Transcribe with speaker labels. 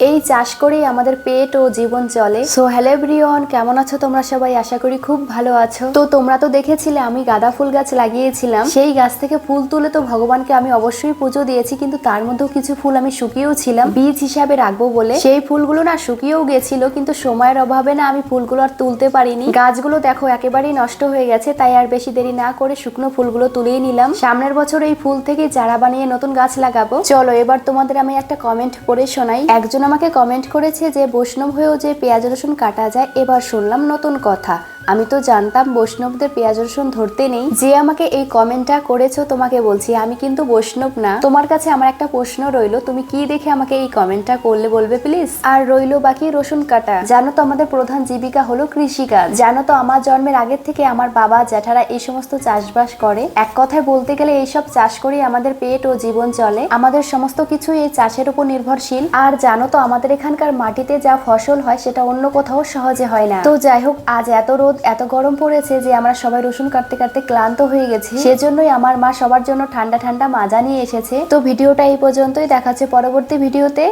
Speaker 1: এই চাষ করেই আমাদের পেট ও জীবন চলে। সো হ্যালো এভরিওয়ান, কেমন আছো তোমরা সবাই? আশা করি খুব ভালো আছো। তো তোমরা তো দেখেছিলে আমি গাঁদা ফুল গাছ লাগিয়েছিলাম। সেই গাছ থেকে ফুল তুলে তো ভগবানকে আমি অবশ্যই পুজো দিয়েছি, কিন্তু তার মধ্যেও কিছু ফুল আমি শুকিয়েও ছিলাম বীজ হিসাবে রাখবো বলে। সেই ফুলগুলো না শুকিয়েও গেছিল, কিন্তু সময়ের অভাবে না আমি ফুলগুলো আর তুলতে পারিনি। গাছগুলো দেখো একেবারেই নষ্ট হয়ে গেছে, তাই আর বেশি দেরি না করে শুকনো ফুলগুলো তুলেই নিলাম। সামনের বছর এই ফুল থেকে চারা বানিয়ে নতুন গাছ লাগাবো। চলো এবার তোমাদের আমি একটা কমেন্ট পড়ে শোনাই। একজন আমাকে কমেন্ট করেছে যে বৈষ্ণব হয়েও যে পেঁয়াজ রসুন কাটা যায়, এবার শুনলাম নতুন কথা। আমি তো জানতাম বৈষ্ণবদের পেঁয়াজ রসুন ধরতে নেই। যে আমাকে এই কমেন্টটা করেছো তোমাকে বলছি আমি কিন্তু বৈষ্ণব না। তোমার কাছে আমার একটা প্রশ্ন রইলো, তুমি কি দেখে আমাকে এই কমেন্টটা করলে বলবে প্লিজ। আর রইলো বাকি রসুন কাটা। জানো তো আমাদের প্রধান জীবিকা হলো কৃষিকাজ। জানো তো আমার জন্মের আগের থেকে আমার বাবা জ্যাঠারা এই সমস্ত চাষবাস করে। এক কথায় বলতে গেলে এইসব চাষ করেই আমাদের পেট ও জীবন চলে। আমাদের সমস্ত কিছু এই চাষের উপর নির্ভরশীল। আর জানো তো আমাদের এখানকার মাটিতে যা ফসল হয় সেটা অন্য কোথাও সহজে হয় না। তো যাই হোক, আজ এত রোদ এত গরম পড়েছে যে আমরা সবাই রসুন কাটতে কাটতে ক্লান্ত হয়ে গেছি। সেজন্যই আমার মা সবার জন্য ঠান্ডা ঠান্ডা মাজা নিয়ে এসেছে। তো ভিডিওটা এই পর্যন্তই, দেখাচ্ছে পরবর্তী ভিডিওতে।